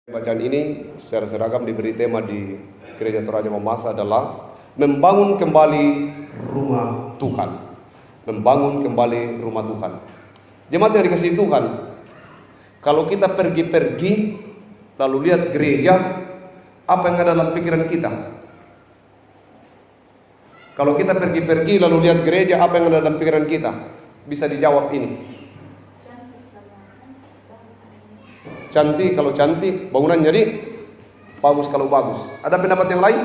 Bacaan ini secara seragam diberi tema di Gereja Toraja Mamasa adalah membangun kembali rumah Tuhan. Membangun kembali rumah Tuhan. Jemaat yang dikasihi Tuhan, kalau kita pergi-pergi lalu lihat gereja, apa yang ada dalam pikiran kita? Kalau kita pergi-pergi lalu lihat gereja, apa yang ada dalam pikiran kita? Bisa dijawab ini. Cantik kalau cantik, bangunan jadi bagus kalau bagus. Ada pendapat yang lain?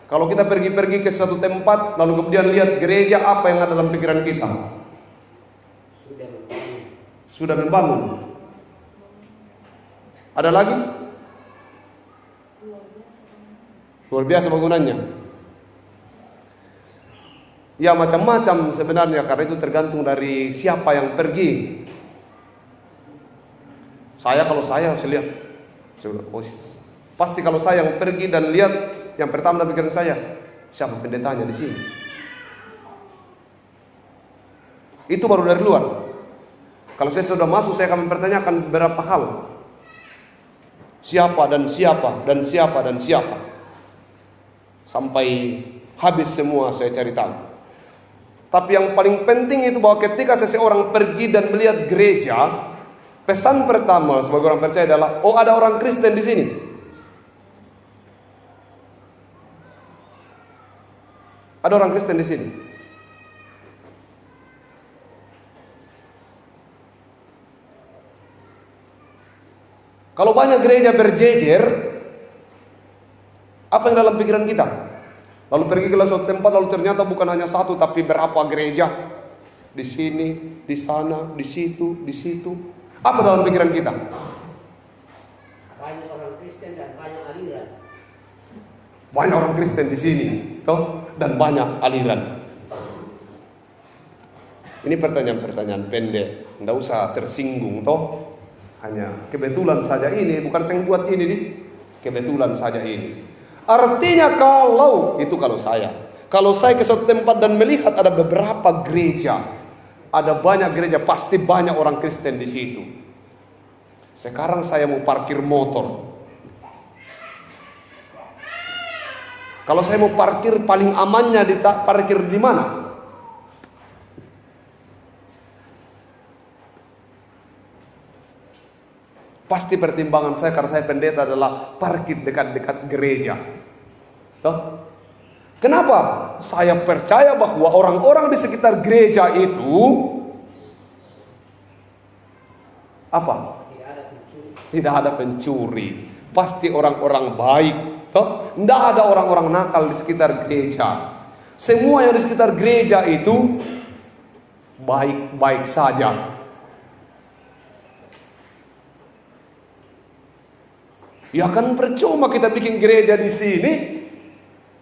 Kalau kita pergi-pergi ke satu tempat lalu kemudian lihat gereja, apa yang ada dalam pikiran kita? Sudah membangun. Ada lagi? Luar biasa bangunannya. Ya macam-macam sebenarnya, karena itu tergantung dari siapa yang pergi. Kalau saya lihat, pasti kalau saya yang pergi dan lihat, yang pertama dalam pikiran saya, siapa pendetanya di sini? Itu baru dari luar. Kalau saya sudah masuk, saya akan mempertanyakan beberapa hal. Siapa dan siapa dan siapa dan siapa, sampai habis semua saya cari tahu. Tapi yang paling penting itu bahwa ketika seseorang pergi dan melihat gereja, pesan pertama sebagai orang percaya adalah, oh ada orang Kristen di sini. Ada orang Kristen di sini. Kalau banyak gereja berjejer, apa yang dalam pikiran kita? Lalu pergi ke suatu tempat, lalu ternyata bukan hanya satu, tapi berapa gereja. Di sini, di sana, di situ, di situ. Apa dalam pikiran kita? Banyak orang Kristen dan banyak aliran. Banyak orang Kristen di sini, toh, dan banyak aliran. Ini pertanyaan-pertanyaan pendek, tidak usah tersinggung, toh. Hanya kebetulan saja ini, bukan saya buat ini, kebetulan saja ini. Artinya kalau saya ke suatu tempat dan melihat ada beberapa gereja, ada banyak gereja, pasti banyak orang Kristen di situ. Sekarang saya mau parkir motor. Kalau saya mau parkir, paling amannya parkir di mana? Pasti pertimbangan saya, karena saya pendeta, adalah parkir dekat-dekat gereja. Toh? Kenapa? Saya percaya bahwa orang-orang di sekitar gereja itu apa? Tidak ada pencuri. Pasti orang-orang baik. Tidak ada orang-orang nakal di sekitar gereja. Semua yang di sekitar gereja itu baik-baik saja. Ya kan percuma kita bikin gereja di sini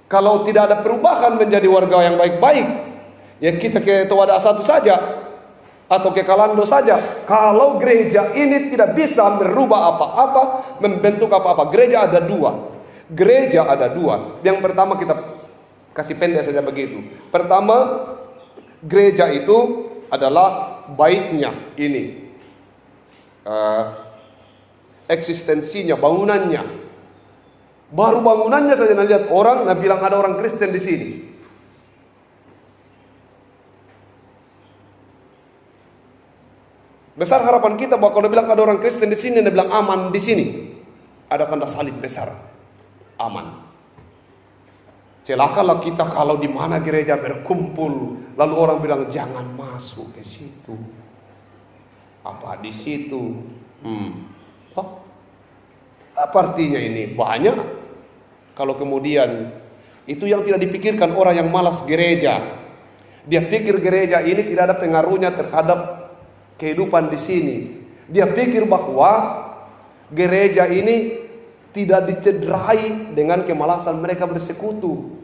kalau tidak ada perubahan menjadi warga yang baik-baik. Ya kita ke Tawada satu saja, atau ke Kalando saja. Kalau gereja ini tidak bisa merubah apa-apa, membentuk apa-apa. Gereja ada dua. Yang pertama, kita kasih pendek saja begitu. Pertama, gereja itu adalah baitnya ini, eksistensinya, bangunannya. Baru bangunannya saja lihat orang, bilang ada orang Kristen di sini. Besar harapan kita bahwa kalau bilang ada orang Kristen di sini, dia bilang aman di sini. Ada tanda salib besar, aman. Celakalah kita kalau di mana gereja berkumpul, lalu orang bilang jangan masuk ke situ. Apa di situ? Apa artinya ini? Banyak. Kalau kemudian itu yang tidak dipikirkan orang yang malas gereja. Dia pikir gereja ini tidak ada pengaruhnya terhadap kehidupan di sini. Dia pikir bahwa gereja ini tidak dicederai dengan kemalasan mereka bersekutu.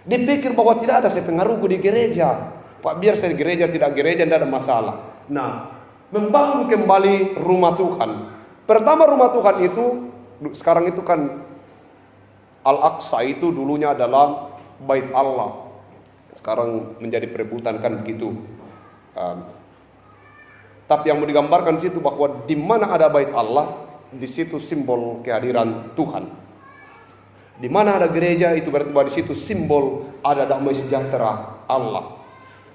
Dia pikir bahwa tidak ada pengaruhku di gereja. Pak, biar saya gereja, tidak gereja, tidak ada masalah. Nah, membangun kembali rumah Tuhan. Pertama, rumah Tuhan itu sekarang itu kan Al-Aqsa, itu dulunya adalah Bait Allah. Sekarang menjadi perebutan kan begitu. Tapi yang mau digambarkan di situ bahwa di mana ada Bait Allah, di situ simbol kehadiran Tuhan. Di mana ada gereja itu berarti bahwa di situ simbol ada damai sejahtera Allah.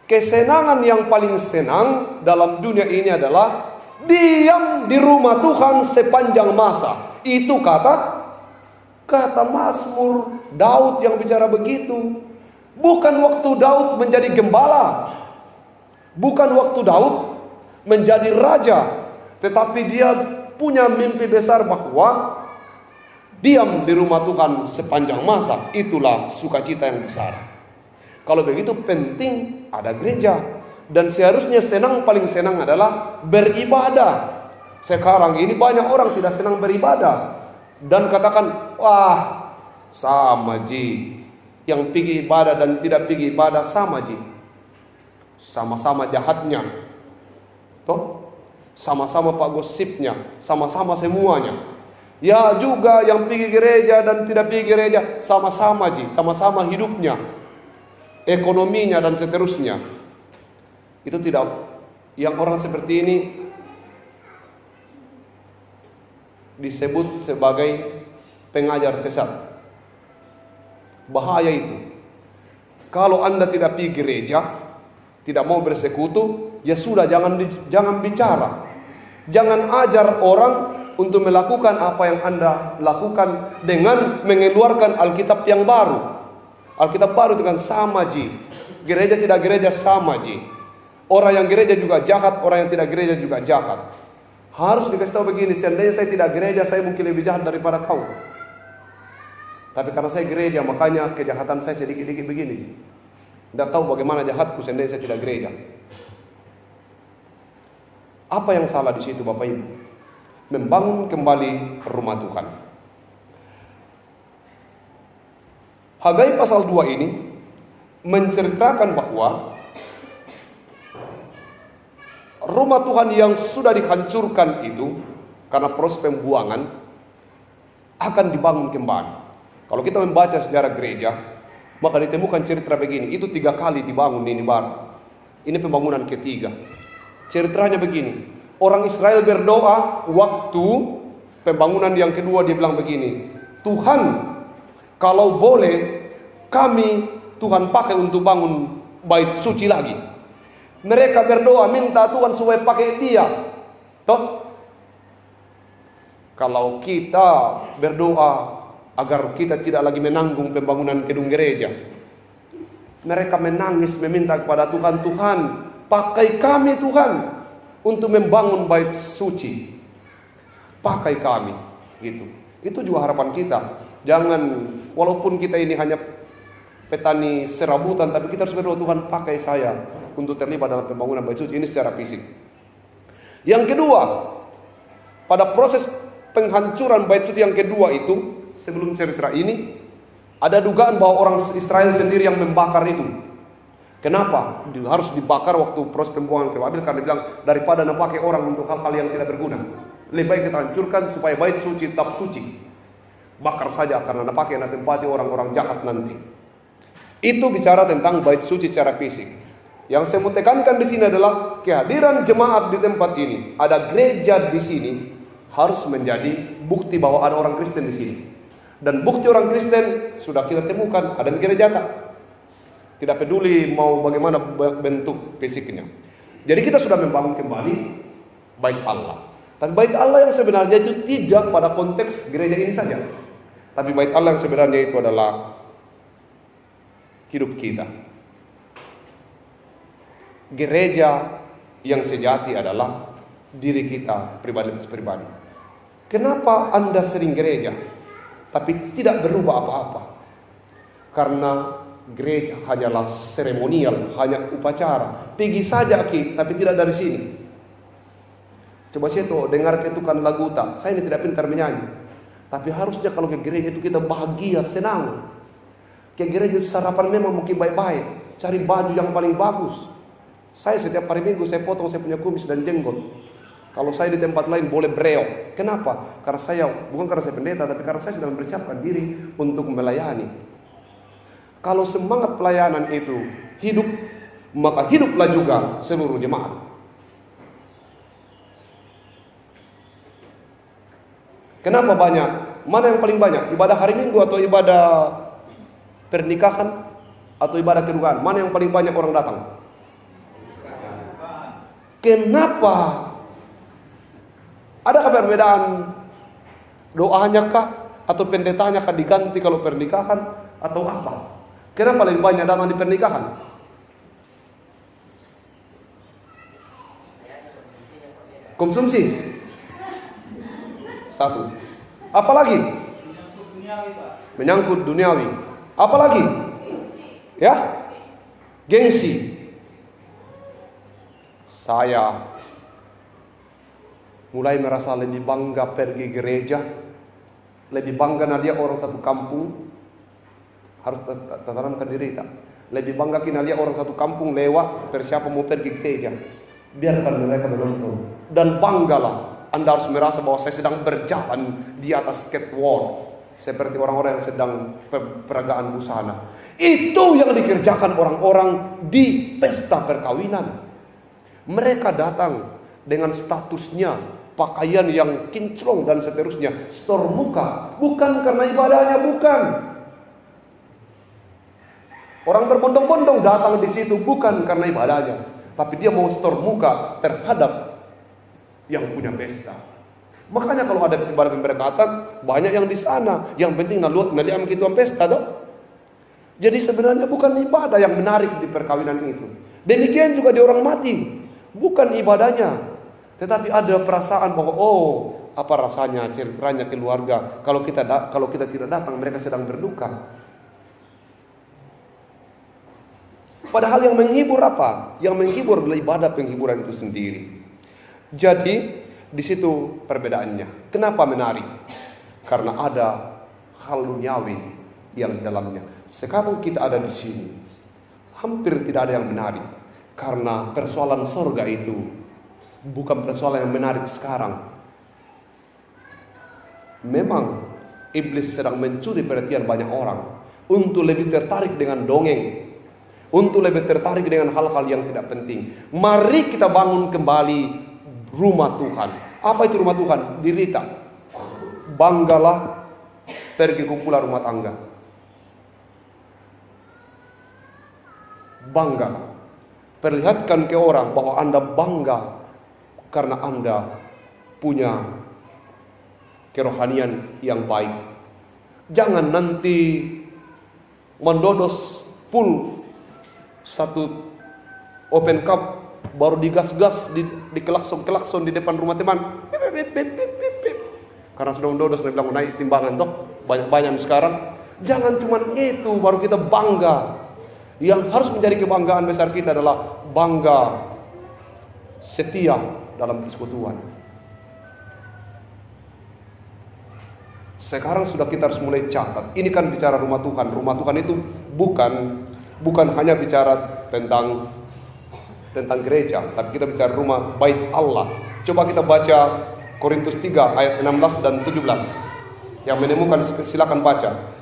Kesenangan yang paling senang dalam dunia ini adalah diam di rumah Tuhan sepanjang masa. Itu kata Mazmur Daud yang bicara begitu. Bukan waktu Daud menjadi gembala, bukan waktu Daud menjadi raja, tetapi dia punya mimpi besar bahwa diam di rumah Tuhan sepanjang masa. Itulah sukacita yang besar. Kalau begitu penting ada gereja. Dan seharusnya paling senang adalah beribadah. Sekarang ini banyak orang tidak senang beribadah. Dan katakan, wah sama ji. Yang pergi ibadah dan tidak pergi ibadah sama ji. Sama-sama jahatnya. Toh? Sama-sama pak gosipnya. Sama-sama semuanya. Ya juga yang pergi gereja dan tidak pergi gereja sama-sama ji. Sama-sama hidupnya, ekonominya dan seterusnya. Itu tidak. Yang orang seperti ini disebut sebagai pengajar sesat. Bahaya itu. Kalau Anda tidak pergi gereja, tidak mau bersekutu, ya sudah, jangan bicara. Jangan ajar orang untuk melakukan apa yang Anda lakukan dengan mengeluarkan Alkitab yang baru. Alkitab baru dengan sama ji. Gereja tidak gereja sama ji. Orang yang gereja juga jahat, orang yang tidak gereja juga jahat. Harus dikasih tahu begini, seandainya saya tidak gereja, saya mungkin lebih jahat daripada kau. Tapi karena saya gereja, makanya kejahatan saya sedikit-sedikit begini. Tidak tahu bagaimana jahatku seandainya saya tidak gereja. Apa yang salah di situ Bapak Ibu? Membangun kembali rumah Tuhan. Hagai pasal 2 ini menceritakan bahwa rumah Tuhan yang sudah dihancurkan itu karena proses pembuangan akan dibangun kembali. Kalau kita membaca sejarah gereja, maka ditemukan cerita begini. Itu 3 kali dibangun ini baru. Ini pembangunan ketiga. Ceritanya begini. Orang Israel berdoa waktu pembangunan yang kedua, dia bilang begini. Tuhan, kalau boleh kami Tuhan pakai untuk bangun bait suci lagi. Mereka berdoa minta Tuhan supaya pakai dia. Toh? Kalau kita berdoa agar kita tidak lagi menanggung pembangunan gedung gereja, mereka menangis meminta kepada Tuhan, Tuhan pakai kami Tuhan untuk membangun bait suci. Pakai kami, gitu. Itu juga harapan kita. Jangan, walaupun kita ini hanya petani serabutan, tapi kita harus berdoa, Tuhan pakai saya untuk terlibat dalam pembangunan bait suci ini secara fisik. Yang kedua, pada proses penghancuran bait suci yang kedua itu, sebelum cerita ini, ada dugaan bahwa orang Israel sendiri yang membakar itu. Kenapa? Harus dibakar waktu proses pembuangan ke Babel, karena bilang daripada pakai orang untuk hal-hal yang tidak berguna, lebih baik kita hancurkan supaya bait suci tetap suci. Bakar saja karena pakai tempati orang-orang jahat nanti. Itu bicara tentang bait suci secara fisik. Yang saya mau tekankan di sini adalah kehadiran jemaat di tempat ini, ada gereja di sini, harus menjadi bukti bahwa ada orang Kristen di sini. Dan bukti orang Kristen sudah kita temukan ada di gereja tak. Tidak peduli mau bagaimana bentuk fisiknya. Jadi kita sudah membangun kembali bait Allah. Tapi bait Allah yang sebenarnya itu tidak pada konteks gereja ini saja. Tapi bait Allah yang sebenarnya itu adalah hidup kita. Gereja yang sejati adalah diri kita pribadi. Kenapa Anda sering gereja tapi tidak berubah apa-apa? Karena gereja hanyalah seremonial, hanya upacara. Pergi saja tapi tidak dari sini. Coba saya tuh dengar ketukan lagu tak. Saya ini tidak pintar menyanyi, tapi harusnya kalau ke gereja itu kita bahagia, senang. Ke gereja itu sarapan memang mungkin baik-baik, cari baju yang paling bagus. Saya setiap hari Minggu saya potong saya punya kumis dan jenggot. Kalau saya di tempat lain boleh breok. Kenapa? Karena saya, bukan karena saya pendeta, tapi karena saya sedang mempersiapkan diri untuk melayani. Kalau semangat pelayanan itu hidup, maka hiduplah juga seluruh jemaat. Kenapa banyak? Mana yang paling banyak? Ibadah hari Minggu atau ibadah pernikahan atau ibadah kedukaan? Mana yang paling banyak orang datang? Kenapa? Adakah perbedaan doanya kah? Atau pendetanya kah diganti kalau pernikahan? Atau apa? Kenapa lebih banyak datang di pernikahan? Konsumsi. Satu. Apalagi? Menyangkut duniawi. Apalagi? Ya? Gengsi. Saya mulai merasa lebih bangga pergi gereja, lebih bangga dia orang satu kampung, harus tanamkan diri tak. Lebih bangga kina dia orang satu kampung lewat, persiapan mau pergi gereja, biarkan mereka menonton. Dan banggalah, Anda harus merasa bahwa saya sedang berjalan di atas catwalk, seperti orang-orang yang sedang peragaan busana. Itu yang dikerjakan orang-orang di pesta perkawinan. Mereka datang dengan statusnya, pakaian yang kinclong dan seterusnya, store muka, bukan karena ibadahnya, bukan. Orang berbondong-bondong datang di situ bukan karena ibadahnya, tapi dia mau store muka terhadap yang punya pesta. Makanya kalau ada ibadah pemberkatan, banyak yang di sana. Yang penting naliam kita pesta toh. Jadi sebenarnya bukan ibadah yang menarik di perkawinan itu. Demikian juga di orang mati. Bukan ibadahnya, tetapi ada perasaan bahwa apa rasanya ceritanya keluarga kalau kita tidak datang, mereka sedang berduka. Padahal yang menghibur apa? Yang menghibur adalah ibadah penghiburan itu sendiri. Jadi di situ perbedaannya. Kenapa menarik? Karena ada hal duniawi yang di dalamnya. Sekarang kita ada di sini, hampir tidak ada yang menarik. Karena persoalan sorga itu bukan persoalan yang menarik sekarang. Memang iblis sedang mencuri perhatian banyak orang untuk lebih tertarik dengan dongeng, untuk lebih tertarik dengan hal-hal yang tidak penting. Mari kita bangun kembali rumah Tuhan. Apa itu rumah Tuhan? Dirita. Banggalah pergi kumpulan rumah tangga. Bangga. Perlihatkan ke orang bahwa Anda bangga karena Anda punya kerohanian yang baik. Jangan nanti mendodos full satu open cup baru digas-gas di kelakson di depan rumah teman. Karena sudah mendodos, dia bilang naik timbangan toh banyak-banyak sekarang. Jangan cuma itu baru kita bangga. Yang harus menjadi kebanggaan besar kita adalah bangga setia dalam persekutuan. Sekarang sudah kita harus mulai catat. Ini kan bicara rumah Tuhan. Rumah Tuhan itu bukan hanya bicara tentang gereja, tapi kita bicara rumah bait Allah. Coba kita baca Korintus 3 ayat 16 dan 17. Yang menemukan silakan baca.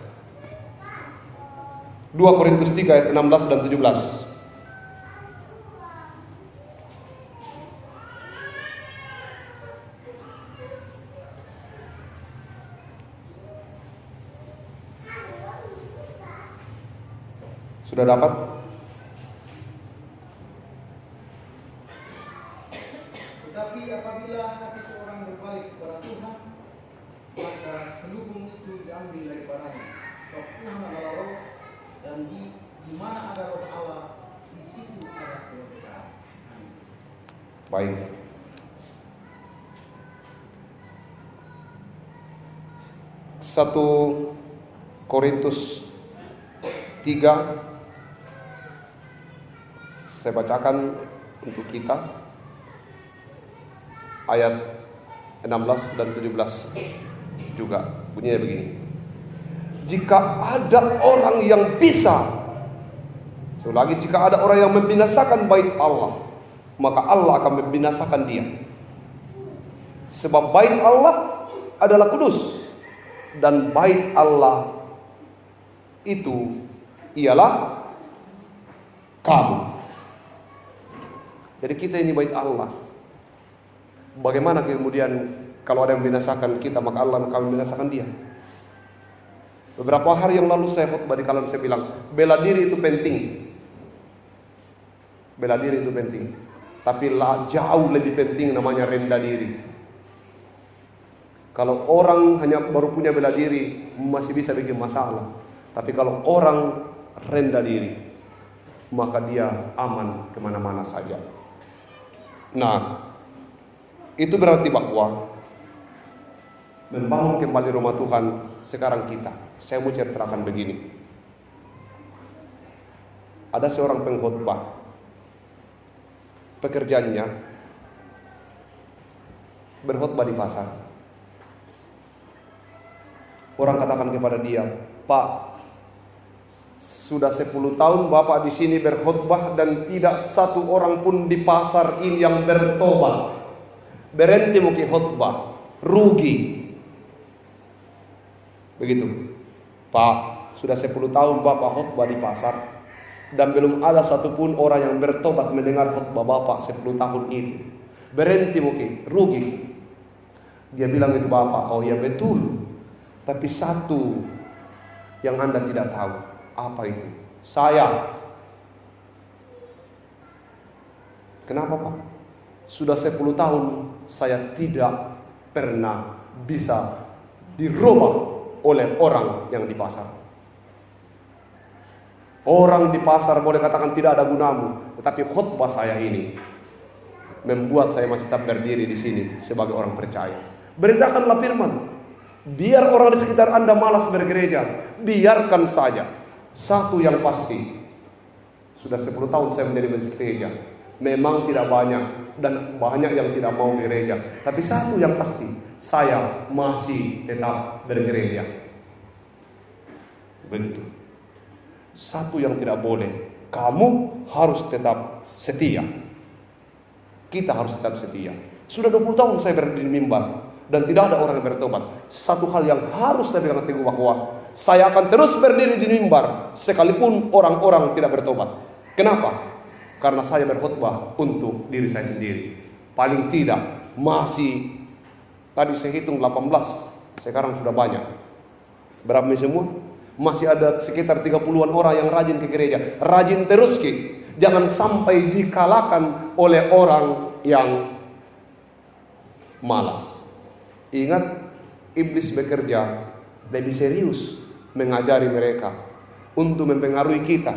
2 Korintus 3 ayat 16 dan 17. Sudah dapat? Tetapi apabila hati seorang berbalik kepada Tuhan, maka selubung itu diambil daripadanya. Sebab Tuhan adalah roh, dan di mana ada roh Allah, di situ ada kebenaran. Baik. Satu Korintus 3 saya bacakan untuk kita ayat 16 dan 17 juga bunyinya begini. Jika ada orang yang bisa, selagi jika ada orang yang membinasakan bait Allah, maka Allah akan membinasakan dia. Sebab bait Allah adalah kudus, dan bait Allah itu ialah kamu. Jadi kita ini bait Allah. Bagaimana kemudian Kalau ada yang membinasakan kita, maka Allah akan membinasakan dia. Beberapa hari yang lalu saya khutbah di kalian, saya bilang, bela diri itu penting. Bela diri itu penting. Tapi jauh lebih penting namanya rendah diri. Kalau orang hanya baru punya bela diri, masih bisa bikin masalah. Tapi kalau orang rendah diri, maka dia aman kemana-mana saja. Nah, itu berarti bahwa membangun kembali rumah Tuhan sekarang kita. Saya mau ceritakan begini. Ada seorang pengkhotbah, pekerjaannya berkhotbah di pasar. Orang katakan kepada dia, "Pak, sudah 10 tahun Bapak di sini berkhotbah dan tidak satu orang pun di pasar ini yang bertobat. Berhenti mungkin khotbah, rugi." Begitu. "Pak, sudah 10 tahun Bapak khotbah di pasar dan belum ada satupun orang yang bertobat mendengar khotbah Bapak 10 tahun ini. Berhenti mungkin, rugi." Dia bilang itu Bapak, "Oh ya betul. Tapi satu yang Anda tidak tahu." "Apa itu?" "Saya." "Kenapa Pak?" "Sudah 10 tahun saya tidak pernah bisa dirubah oleh orang yang di pasar. Orang di pasar boleh katakan tidak ada gunamu, tetapi khotbah saya ini membuat saya masih tetap berdiri di sini sebagai orang percaya." Beritakanlah firman. Biar orang di sekitar Anda malas bergereja, biarkan saja. Satu yang pasti, sudah 10 tahun saya menjadi gereja. Memang tidak banyak dan banyak yang tidak mau gereja, tapi satu yang pasti, saya masih tetap bergereja. Begitu. Satu yang tidak boleh, kamu harus tetap setia. Kita harus tetap setia. Sudah 20 tahun saya berdiri di mimbar dan tidak ada orang yang bertobat. Satu hal yang harus saya pegang teguh, bahwa saya akan terus berdiri di mimbar sekalipun orang-orang tidak bertobat. Kenapa? Karena saya berkhotbah untuk diri saya sendiri. Paling tidak masih, tadi saya hitung 18, sekarang sudah banyak. Berapa semua? Masih ada sekitar 30-an orang yang rajin ke gereja. Rajin terus ke. Jangan sampai dikalahkan oleh orang yang malas. Ingat, iblis bekerja lebih serius mengajari mereka untuk mempengaruhi kita.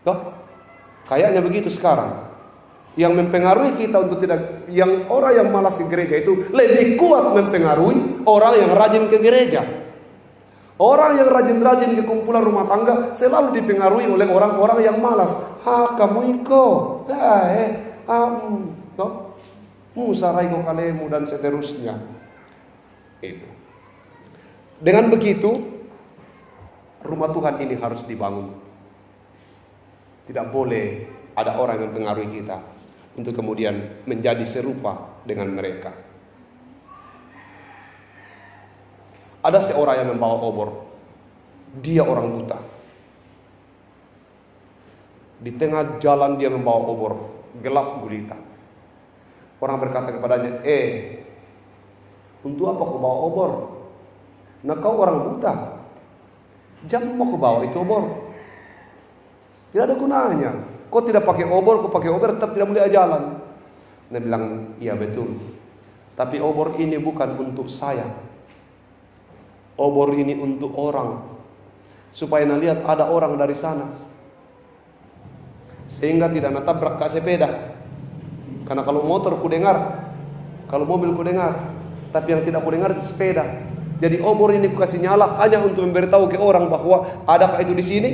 Toh? Kayaknya begitu sekarang. Yang mempengaruhi kita untuk tidak, yang orang yang malas ke gereja itu lebih kuat mempengaruhi orang yang rajin ke gereja. Orang yang rajin-rajin ke kumpulan rumah tangga selalu dipengaruhi oleh orang-orang yang malas. Kamu ikut, musarai kau kalemu dan seterusnya. Itu. Dengan begitu, rumah Tuhan ini harus dibangun. Tidak boleh ada orang yang mempengaruhi kita untuk kemudian menjadi serupa dengan mereka. Ada seorang yang membawa obor. Dia orang buta. Di tengah jalan dia membawa obor, gelap gulita. Orang berkata kepadanya, "Untuk apa kau bawa obor? Nah, kau orang buta. Jangan mau kau bawa itu obor. Tidak ada gunanya. Kau tidak pakai obor, kau pakai obor tetap tidak boleh jalan." Dia bilang, "Iya betul. Tapi obor ini bukan untuk saya. Obor ini untuk orang. Supaya lihat ada orang dari sana. Sehingga tidak natabrak ke sepeda. Karena kalau motor ku dengar, kalau mobil ku dengar, tapi yang tidak ku dengar itu sepeda. Jadi obor ini ku kasih nyala hanya untuk memberitahu ke orang bahwa adakah itu di sini,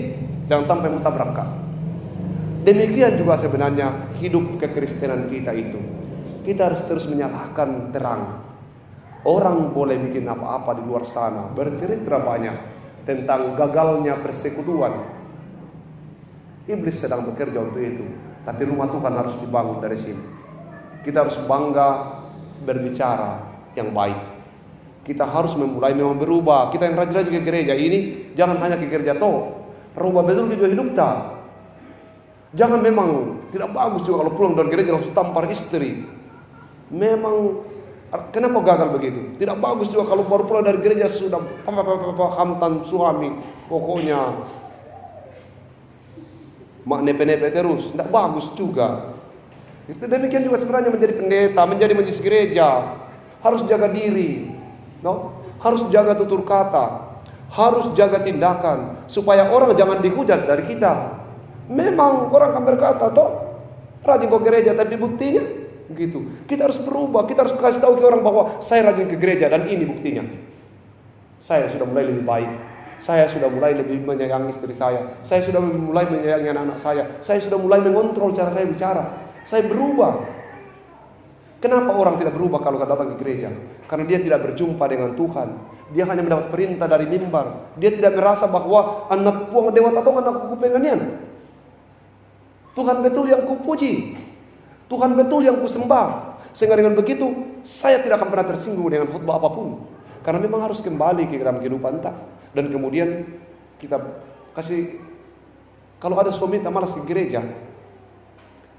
jangan sampai menabrak kau." Demikian juga sebenarnya hidup kekristenan kita itu. Kita harus terus menyalakan terang. Orang boleh bikin apa-apa di luar sana, bercerita banyak tentang gagalnya persekutuan. Iblis sedang bekerja untuk itu, tapi rumah Tuhan harus dibangun dari sini. Kita harus bangga berbicara yang baik. Kita harus memulai memang berubah. Kita yang rajin-rajin ke gereja ini, jangan hanya ke gereja toh, rubah betul juga hidup kita. Jangan, memang tidak bagus juga kalau pulang dari gereja langsung tampar istri. Memang Kenapa gagal begitu? Tidak bagus juga kalau baru pulang dari gereja sudah hamtan suami, pokoknya mak nepe-nepe terus. Tidak bagus juga. Itu demikian juga sebenarnya menjadi pendeta, menjadi majelis gereja. Harus jaga diri, no? Harus jaga tutur kata, harus jaga tindakan, supaya orang jangan dihujat dari kita. Memang orang akan berkata, toh rajin ke gereja, tapi buktinya gitu. Kita harus berubah, kita harus kasih tahu ke orang bahwa saya rajin ke gereja dan ini buktinya. Saya sudah mulai lebih baik. Saya sudah mulai lebih menyayangi istri saya. Saya sudah mulai menyayangi anak-anak saya sudah mulai mengontrol cara saya bicara. Saya berubah. Kenapa orang tidak berubah kalau datang ke gereja? Karena dia tidak berjumpa dengan Tuhan. Dia hanya mendapat perintah dari mimbar. Dia tidak merasa bahwa anak puang dewa atau anak kupenganian. Tuhan betul yang kupuji, Tuhan betul yang kusembah. Sehingga dengan begitu saya tidak akan pernah tersinggung dengan khotbah apapun. Karena memang harus kembali ke dalam kehidupan kita. Dan kemudian kita kasih, kalau ada suami tak malas ke gereja,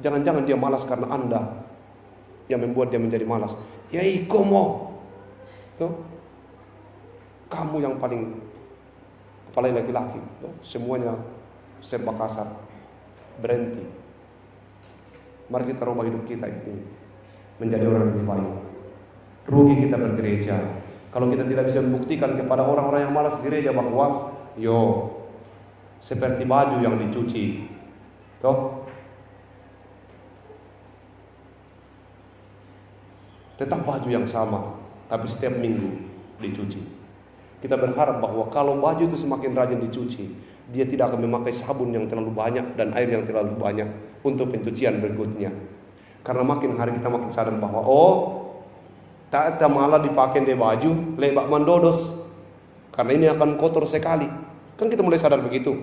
jangan-jangan dia malas karena Anda yang membuat dia menjadi malas. Ya ikomo, kamu yang paling, apalagi laki-laki, semuanya serba kasar. Berhenti. Mari kita rubah hidup kita ini menjadi orang yang lebih baik. Rugi kita bergereja kalau kita tidak bisa membuktikan kepada orang-orang yang malas gereja bahwa seperti baju yang dicuci, toh tetap baju yang sama, tapi setiap minggu dicuci. Kita berharap bahwa kalau baju itu semakin rajin dicuci, dia tidak akan memakai sabun yang terlalu banyak dan air yang terlalu banyak untuk pencucian berikutnya. Karena makin hari kita makin sadar bahwa tak ada malah dipakai di baju lebak mandodos, karena ini akan kotor sekali. Kan kita mulai sadar begitu.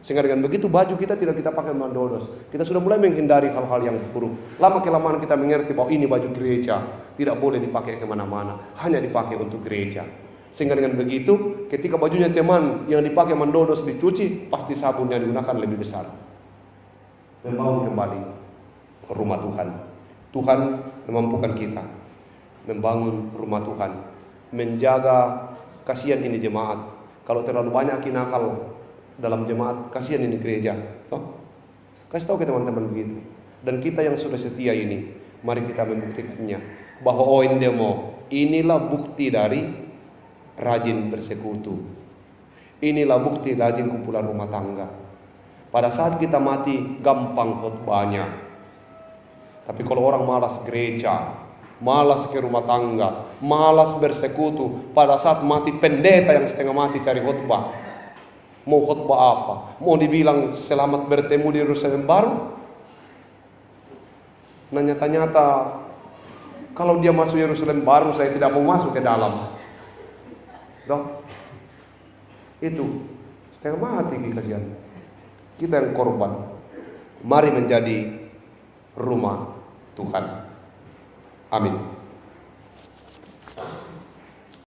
Sehingga dengan begitu baju kita tidak kita pakai mandodos. Kita sudah mulai menghindari hal-hal yang buruk. Lama kelamaan kita mengerti bahwa ini baju gereja, tidak boleh dipakai kemana-mana, hanya dipakai untuk gereja. Sehingga dengan begitu, ketika bajunya teman yang dipakai mandodos dicuci, pasti sabun yang digunakan lebih besar. Membangun kembali rumah Tuhan. Tuhan memampukan kita membangun rumah Tuhan, menjaga. Kasihan ini jemaat, kalau terlalu banyak kinakal dalam jemaat, kasihan ini gereja. Kasih tahu ke teman-teman begitu. Dan kita yang sudah setia ini, mari kita membuktikannya bahwa inilah bukti dari rajin bersekutu. Inilah bukti rajin kumpulan rumah tangga. Pada saat kita mati gampang khotbahnya. Tapi kalau orang malas gereja, malas ke rumah tangga, malas bersekutu, pada saat mati pendeta yang setengah mati cari khotbah. Mau khotbah apa? Mau dibilang selamat bertemu di Yerusalem baru? Nah nyata-nyata kalau dia masuk Yerusalem baru, saya tidak mau masuk ke dalam. Itu setengah mati kasihan. Kita yang korban. Mari menjadi rumah Tuhan. Amin.